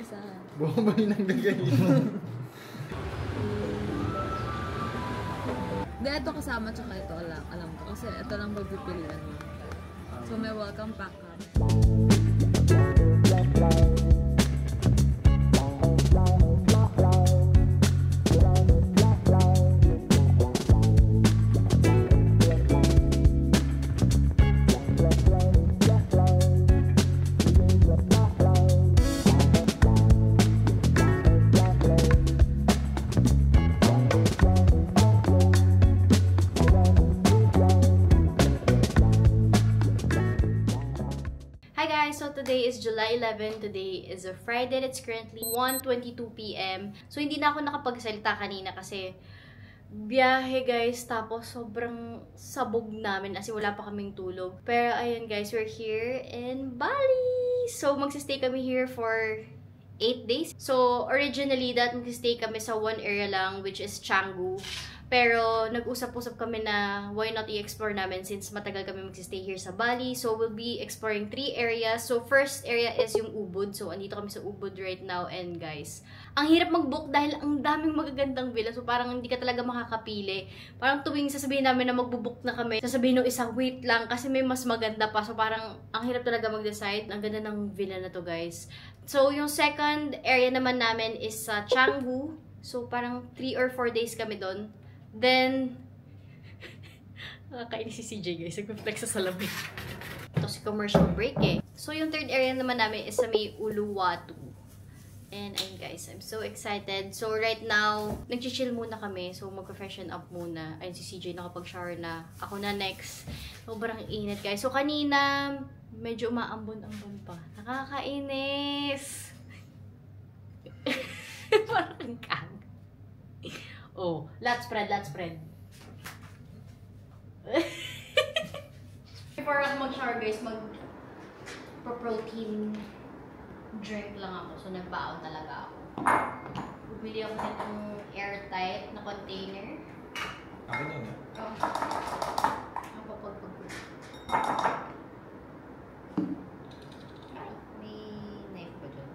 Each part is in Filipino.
Saan? Bomba yung naglagay. Hindi, ito kasama tsaka ito. Alam ko. Kasi ito lang pagpipilian mo. So may welcome pack ka. So today is July 11. Today is a Friday. It's currently 1:22 p.m. So hindi na ako nakapagsalita kanina kasi biyahe guys. Tapos sobrang sabog namin as wala pa kaming tulog. Pero ayun guys, we're here in Bali. So magsistay kami here for 8 days. So originally that magsistay kami sa one area lang, which is Canggu. Pero nag-usap-usap kami na why not i-explore namin since matagal kami magsistay here sa Bali. So we'll be exploring 3 areas. So first area is yung Ubud. So andito kami sa Ubud right now. And guys, ang hirap mag-book dahil ang daming magagandang villa. So parang hindi ka talaga makakapili. Parang tuwing sasabihin namin na magbubook na kami, sasabihin nung isa, wait lang kasi may mas maganda pa. So parang ang hirap talaga mag-decide. Ang ganda ng villa na to guys. So yung second area naman namin is sa Canggu. So parang 3 or 4 days kami doon. Then, nakakainis si CJ guys. Nag-flex sa salamin. Ito si commercial break eh. So, yung third area naman namin is sa may Uluwatu. And ayun guys, I'm so excited. So, right now, nag-chill muna kami. So, mag-freshen up muna. Ayun si CJ nakapag-shower na. Ako na next. Sobrang init guys. So, kanina, medyo umaambon-ambon pa. Nakakainis! Parang kang. Oh, let's spread. Before ako mag-shower guys, mag-protein drink lang ako. So, nagbaon talaga ako. Bumili ako nitong airtight na container. Akin yun eh. Oh. Ako pag-pag. May knife ba dyan?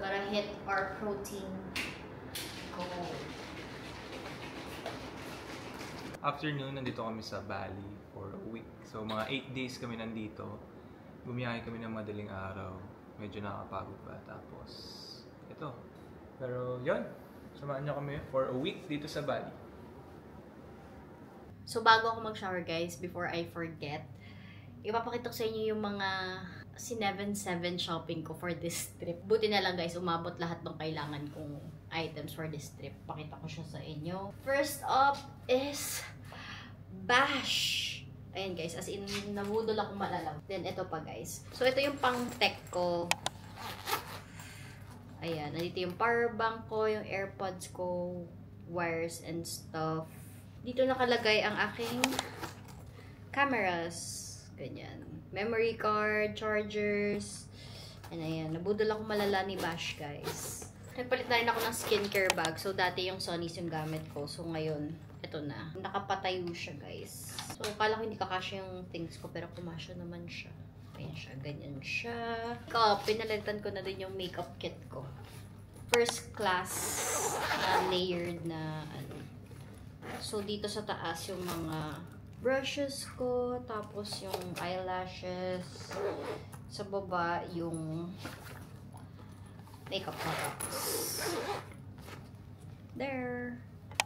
Gotta hit our protein goal. Afternoon, nandito kami sa Bali for a week. So, mga 8 days kami nandito. Bumiyahe kami ng madaling araw. Medyo nakakapagod pa. Tapos, ito. Pero, yun. Samahan niyo kami for a week dito sa Bali. So, bago ako mag-shower guys, before I forget, ipapakita ko sa inyo yung mga C97 shopping ko for this trip. Buti na lang guys, umabot lahat ng kailangan kong items for this trip. Pakita ko siya sa inyo. First up is Bash. Ayan guys, as in, nabudol ako malalaw. Then, ito pa guys. So, ito yung pang-tech ko. Ayan, nandito yung power bank ko, yung AirPods ko, wires and stuff. Dito nakalagay ang aking cameras. Ganyan. Memory card, chargers. And ayan, nabudol ako malala ni Bash, guys. Nagpalit na rin ako ng skincare bag. So, dati yung Sony's yung gamit ko. So, ngayon, ito na. Nakapatayo siya, guys. So, akala ko hindi kakasya yung things ko, pero kumasya naman siya. Ayan siya, ganyan siya. Pinalitan ko na din yung makeup kit ko. First class, layered na, ano. So, dito sa taas yung mga brushes ko, tapos yung eyelashes. Sa baba, yung makeup products. There.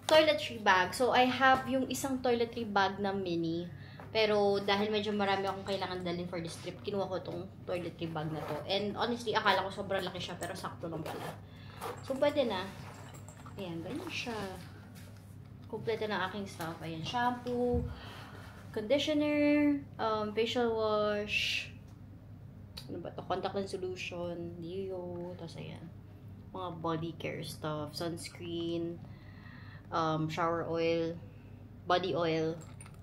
Toiletry bag. So, I have yung isang toiletry bag na mini. Pero, dahil medyo marami akong kailangan dalhin for this trip, kinuha ko itong toiletry bag na to. And honestly, akala ko sobrang laki siya, pero sakto lang pala. So, pwede na. Ayan, ganyan siya. Kompleto na aking stuff. Ayan, shampoo, conditioner, facial wash, ano ba ito? Contact lens solution, deo, tapos ayan, mga body care stuff, sunscreen, shower oil, body oil,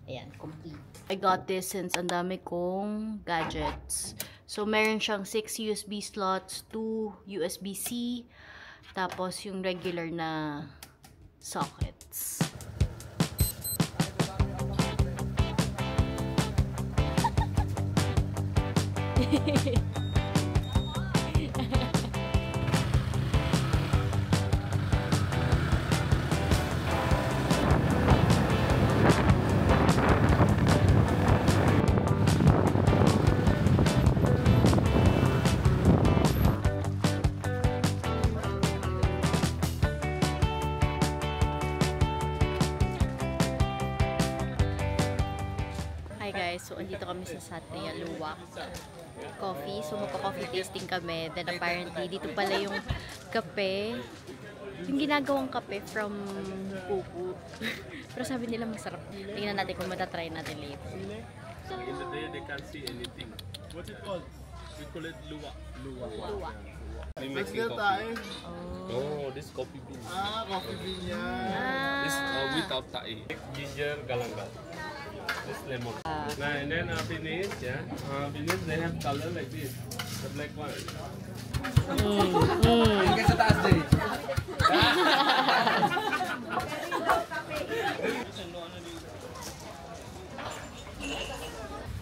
ayan, complete. I got this since ang dami kong gadgets. So, meron siyang 6 USB slots, 2 USB-C, tapos yung regular na sockets. Hi guys, so andito kami sa Satya Luwak Coffee. So magpa-coffee tasting kami. Then apparently dito pala yung kape. Yung ginagawang kape from pupu. Pero sabi nila masarap. Tingnan natin kung matatry natin later. So, In the day they can't see anything. What's it called? We call it luwak. luwak. We making coffee. Oh, this coffee bean. Ah, coffee bean yan. This without tae. Ginger galangal. This lemon. And then finish, yeah. Finish they have color like this. The black one. Hanggang sa taas din.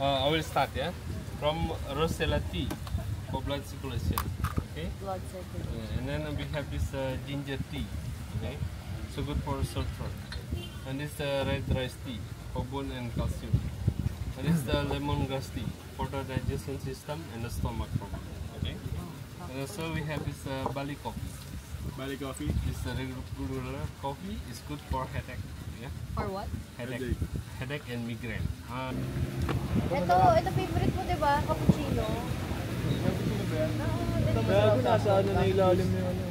I will start, yeah. From rosella tea for blood circulation. Okay. Blood circulation. And then we have this ginger tea. Okay. So good for sore throat. And this red rice tea for bone and calcium. And this lemongrass tea for the digestion system and the stomach problem. Okay. And also we have this Bali coffee. Bali coffee. This regular coffee is good for headache. Yeah. For what? Headache. Headache and migraine. Ito favorite mo, di ba? Cappuccino. Bago nasa ano na ilalim yung ano.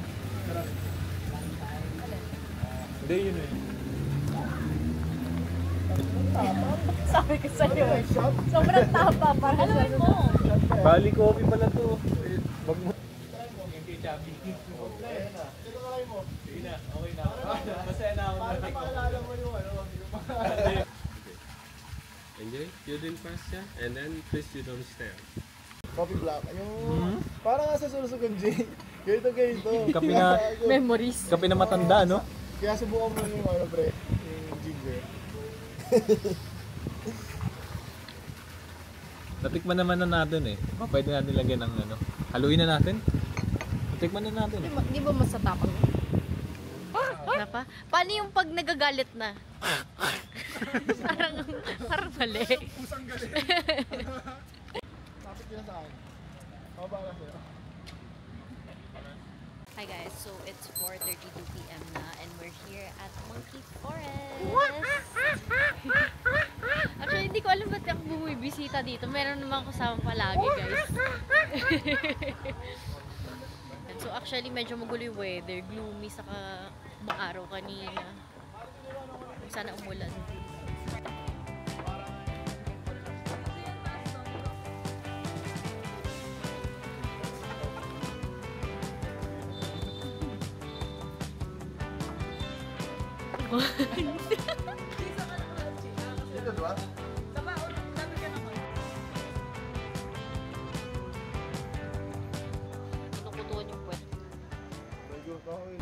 Hindi, yun eh. Sabi ko sa'yo. Sobrang tapa para sa mo. Bali coffee pala to. Wag mo. Enjoy. You drink fast, yeah? And then please you don't stare. Coffee black. Yung parang nga sa Sursugan J. Ganito. Kape na, Memories. kape na matanda, no? Kaya subukan mo yung ano, pre. Yung ginger. Natikman naman na natin eh. Pwede natin lagyan ng ano. Haluin na natin. Natikman na natin. Di ba masatapang? Na pa? Paano yung pag nagagalit na? parang mali. Pusang galit. Tapos yun sa akin. Mababa ka sa'yo. Hi guys, so it's 4:32 p.m. na and we're here at Monkey Forest. Actually, hindi ko alam ba't ako bumibisita dito. Meron naman kasama palagi, guys. And so actually, medyo magulo yung weather. Gloomy, saka maaraw kanina. Sana umulan. Dito, diba? Pinukutuan yung puwet. Medyo kahoy.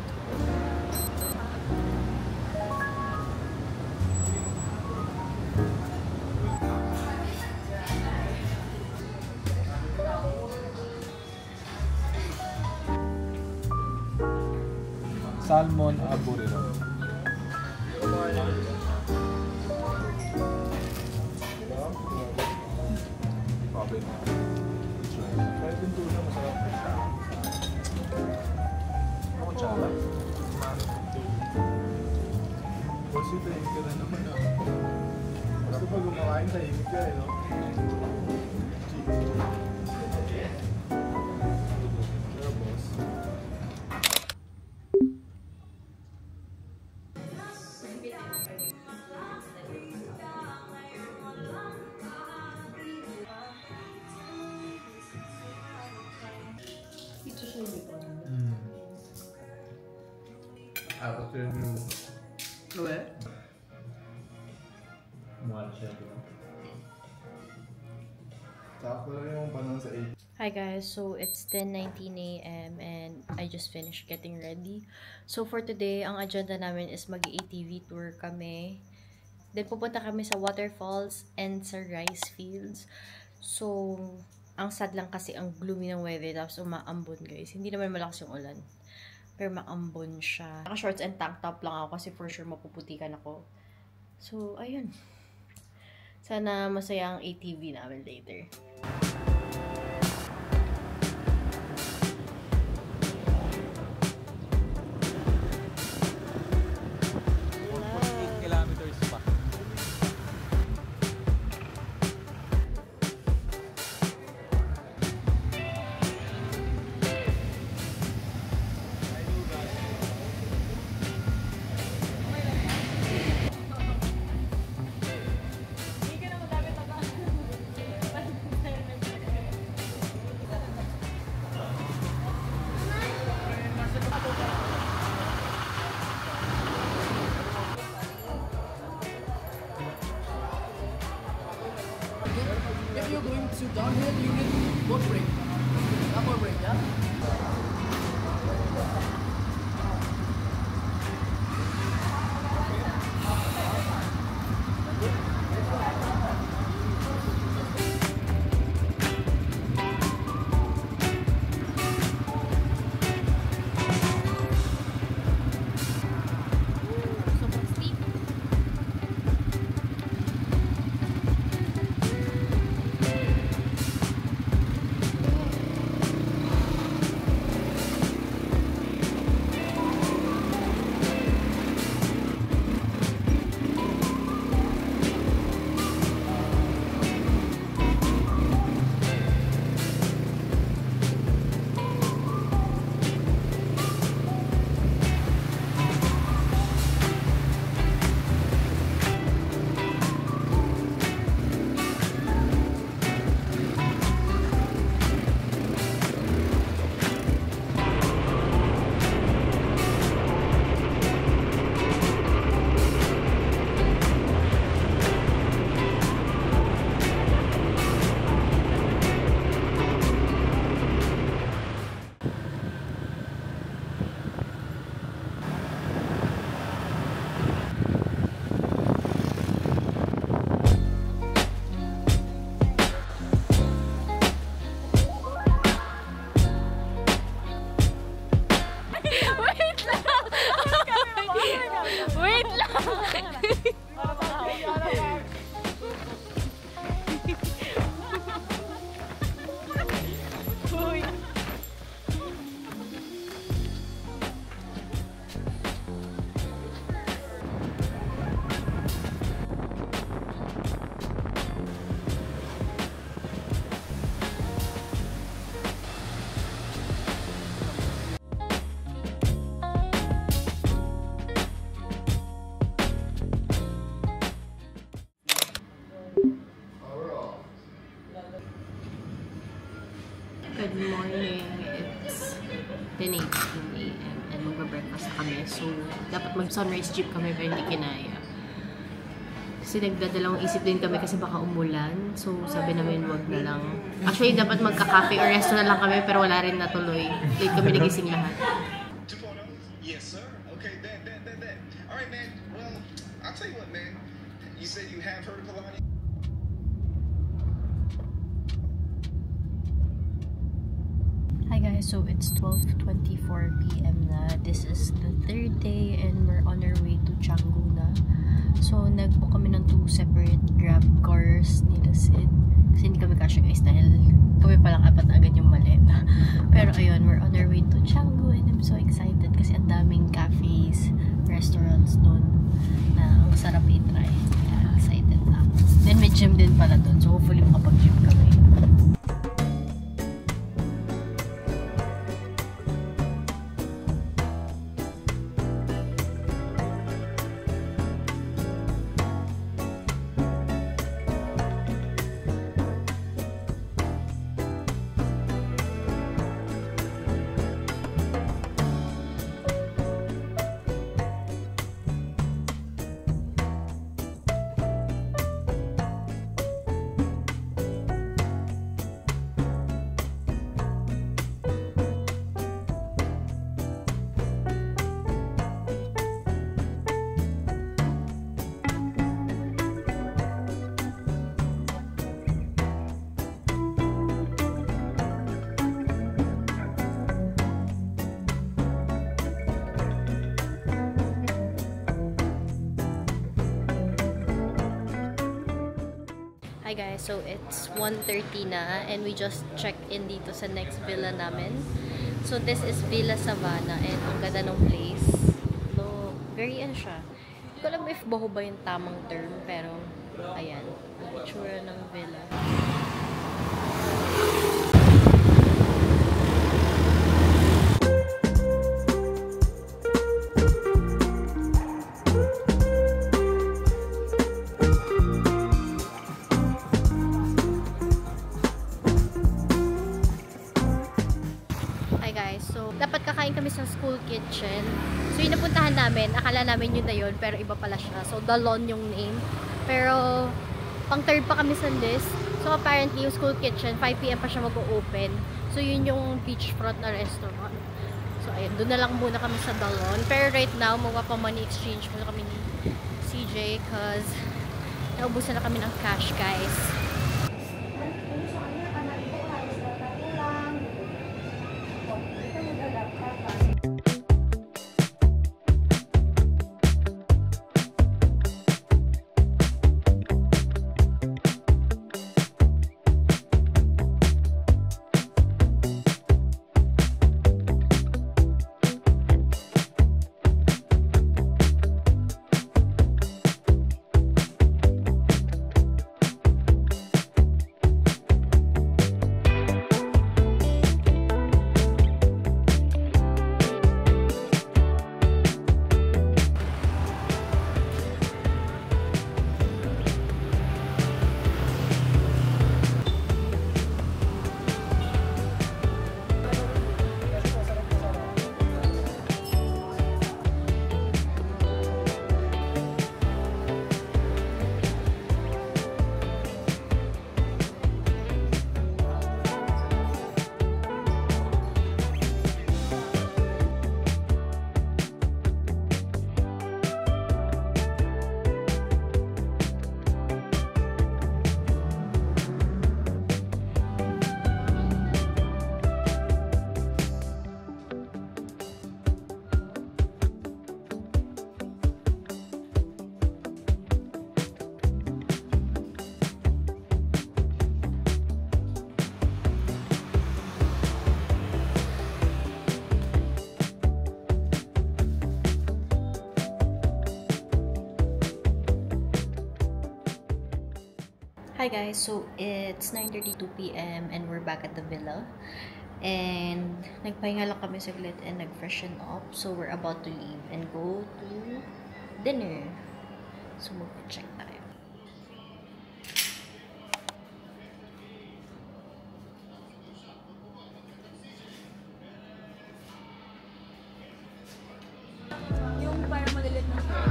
Salmon arboretum. Kahit yung tuna, masarap. Ako tsaka. Kasi tahimik ka na naman ah. Basta pag kumakain, tahimik ka eh, no? Pero boss. After you... Mahal siya, diba? Sakto lang yung panahon sa 8. Hi guys, so it's 10:19 a.m. and I just finished getting ready. So for today, ang agenda namin is mag-ATV tour kami. Then pupunta kami sa waterfalls and sa rice fields. So, ang sad lang kasi ang gloomy ng weather tapos umaambon guys. Hindi naman malakas yung ulan. Pero maambon siya. Naka-shorts and tank top lang ako kasi for sure mapuputikan ako. So, ayun. Sana masaya ang ATV namin later. If you're going to downhill, you need both brake. Upper brake, yeah? Wait lang! Good morning. It's 10:18 a.m. and magbe-breakfast kami. So, dapat mag-sunrise jeep kami pero hindi kinaya. Kasi nagdadalawang isip din kami kasi baka umulan. So, sabi namin wag na lang. Actually, dapat magka-cafe or resto na lang kami pero wala rin natuloy. Late kami nagising lahat. 2.0? Yes, sir. Okay, that. All right, man. Well, I'll tell you what, man. You said you have heard of Kalani? Hi guys, so it's 12:24 p.m. na. This is the third day and we're on our way to Canggu na. So, nag-book kami ng 2 separate grab cars nila Sid. Kasi hindi kami kasya guys dahil kami palang apat na agad yung maleta. Pero ayun, we're on our way to Canggu and I'm so excited kasi ang daming cafes, restaurants doon na ang sarap i-try. Kaya excited na. Then may gym din pala doon. So, hopefully makapag-gym kami. Hi guys, so it's 1:30 na and we just checked in dito sa next villa namin. So this is Villa Savannah and ang ganda ng place. No, very ano siya. Hindi ko alam if baho ba yung tamang term pero ayan, ang itsura ng villa. Dapat kakain kami sa school kitchen. So, yung napuntahan namin, akala namin yun na yun, pero iba pala siya. So, The Lawn yung name. Pero, pang third pa kami sa list. So, apparently, yung school kitchen, 5 PM pa siya mag-open. So, yun yung beachfront na restaurant. So, ayun, doon na lang muna kami sa The Lawn. Pero right now, money exchange muna kami ni CJ because naubusan na kami ng cash, guys. Hi guys, so it's 9:32 PM and we're back at the villa. And nagpahinga lang kami saglit and nag-freshen up. So we're about to leave and go to dinner. So mag-check tayo. Yung parang malilit na siya.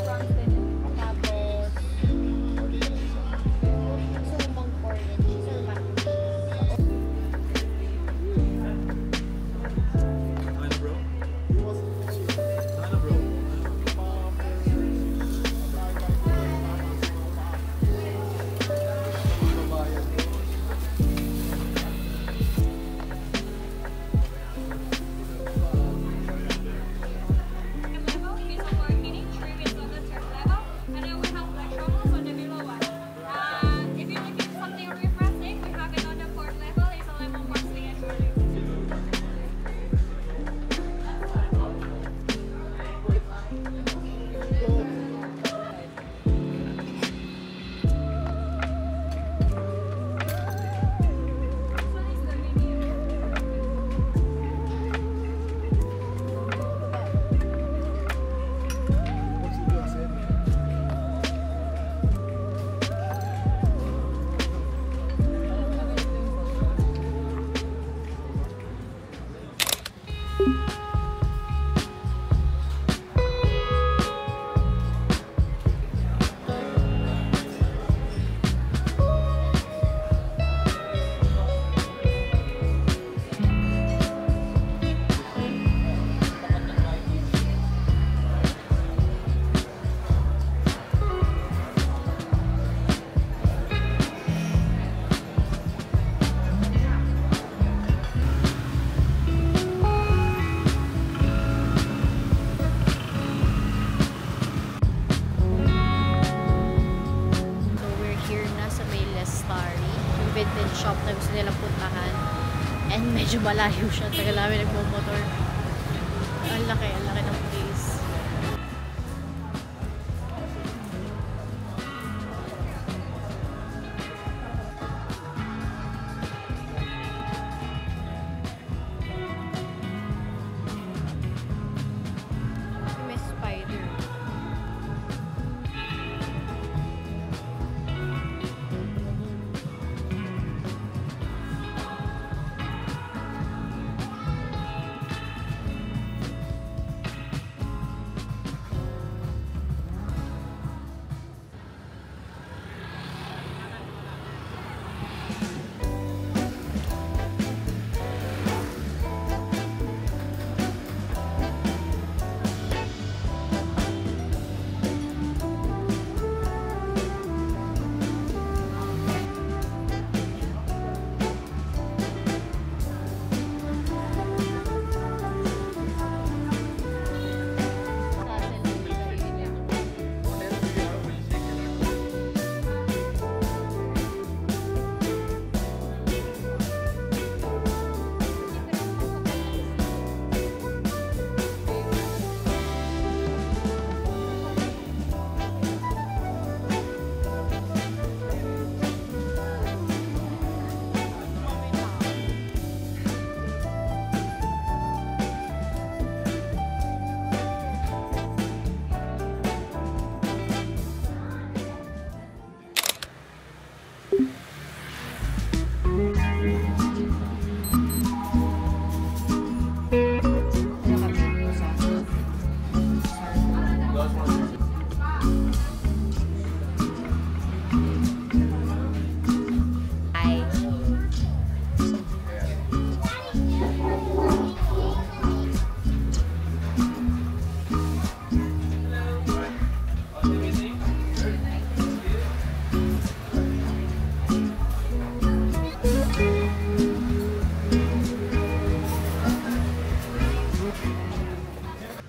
Prawns din. Tapos Sumang porridge. Ano bro? shop na gusto nilang puntahan. And medyo malayo siya. Tagal namin nagmo-motor. Ang laki ng place. May spider.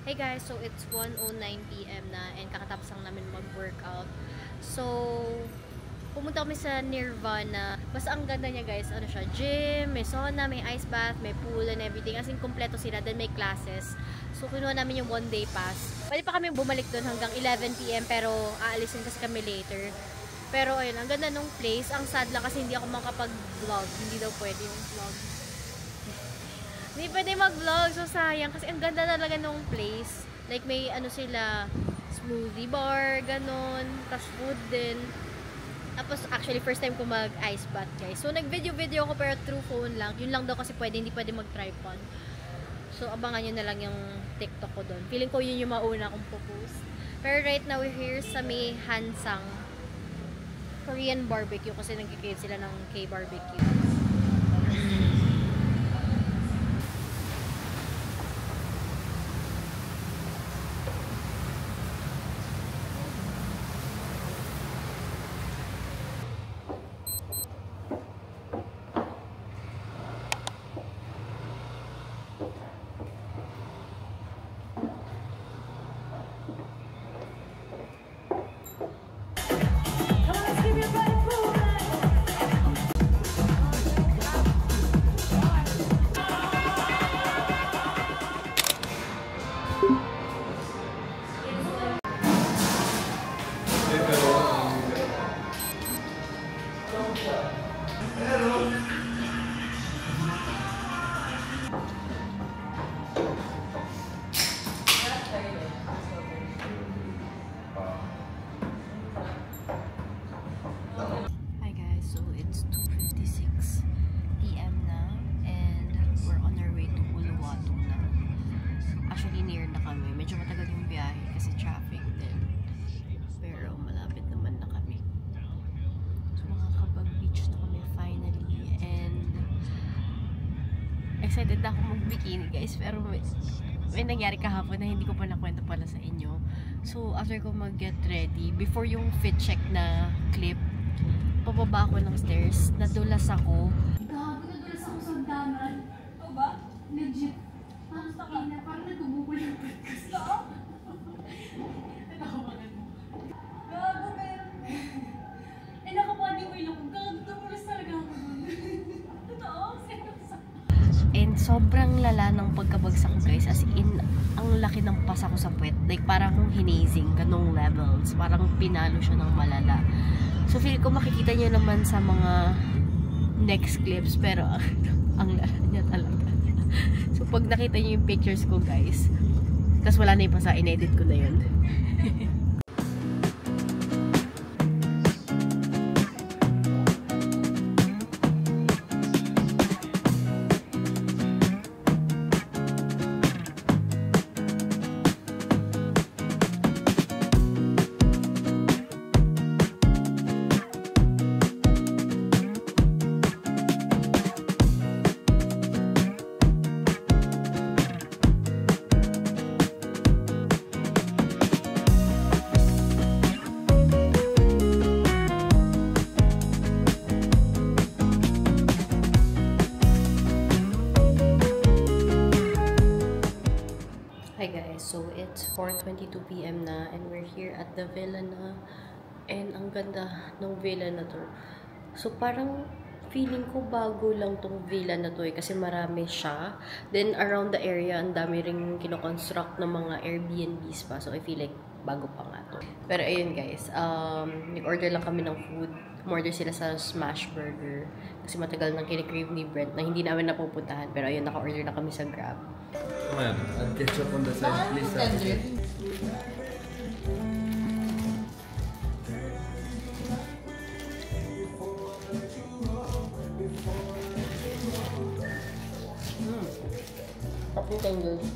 Hey guys, so it's 1:09 PM na and kakatapos lang namin mag-workout. So, pumunta kami sa Nirvana. Basta ang ganda niya guys, ano siya, gym, may sauna, may ice bath, may pool and everything. As in, kompleto sila. Then may classes. So, kinuha namin yung 1-day pass. Pwede pa kami bumalik doon hanggang 11 PM pero aalisin kasi kami later. Pero ayun, ang ganda nung place. Ang sad lang kasi hindi ako makapag-vlog. Hindi daw pwede yung vlog. Hindi pwede mag-vlog, so sayang. Kasi ang ganda talaga nung place. Like may ano sila, smoothie bar, ganon. Tapos food din. Tapos actually first time ko mag-ice bath guys. So nag-video ko pero through phone lang. Yun lang daw kasi pwede, hindi pwede mag-tripod. So abangan nyo na lang yung TikTok ko doon. Feeling ko yun yung mauna kong post. Pero right now we're here sa may Hansang Korean barbecue kasi nag-crave sila ng K-barbecue. Excited na ako mag-bikini guys, pero may nangyari kahapon na hindi ko pa nakwento pala sa inyo. So after ko mag-get ready, before yung fit check na clip, pababa ako ng stairs, nadulas ako. Gago, nadulas ako sa daman. O ba? Legit. Parang sa kina, parang nagubukol yung podcast. Oo? Nakawagan mo. Gago, meron. Eh, nakapani ko yung gago, nadulas talaga ako. sobrang lala ng pagkabagsak ko guys. As in, ang laki ng pasa ko sa puwet. Like, parang hinazing, ganong levels. Parang pinalo siya ng malala. So, feel ko makikita nyo naman sa mga next clips. Pero, ang lala niya talaga. So, pag nakita nyo yung pictures ko guys, tas wala na yung pasa, in-edit ko na yun. Hi guys, so it's 4:22 PM na and we're here at the villa na, and ang ganda ng villa na to. So parang feeling ko bago lang tong villa na to kasi marami siya. Then around the area ang dami ring kino-construct ng mga Airbnbs pa, so I feel like bago pa nga to. Pero ayun guys, nag-order lang kami ng food. Umorder sila sa Smash Burger kasi matagal nang kinikrave ni Brent na hindi namin napupuntahan, pero ayun, naka-order na kami sa Grab. Add ketchup on the side, please. Paputan guys.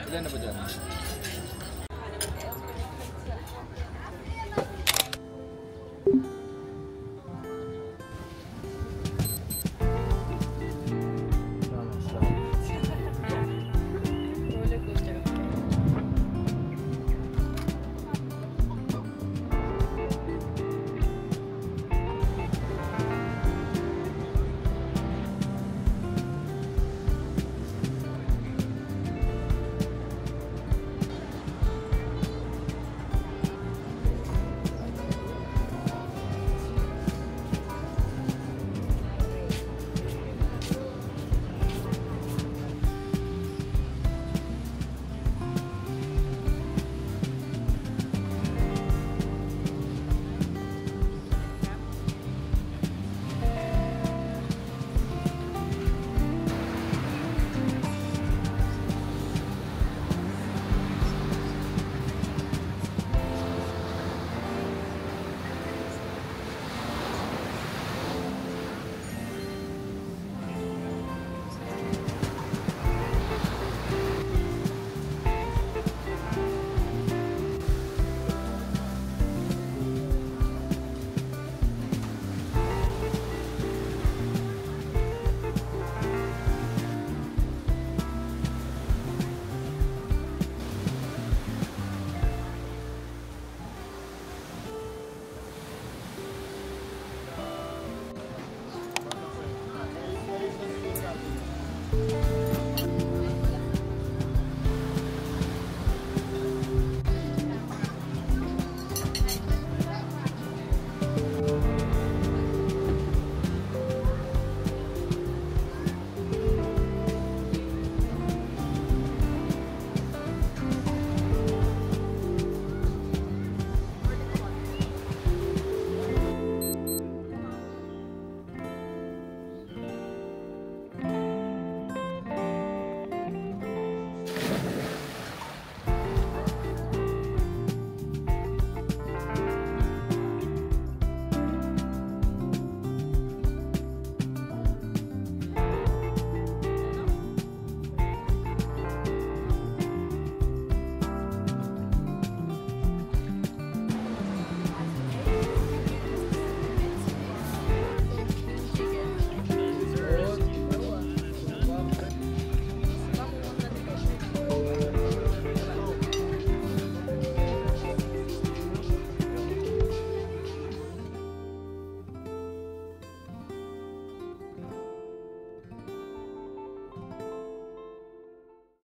Ilan na ba dyan?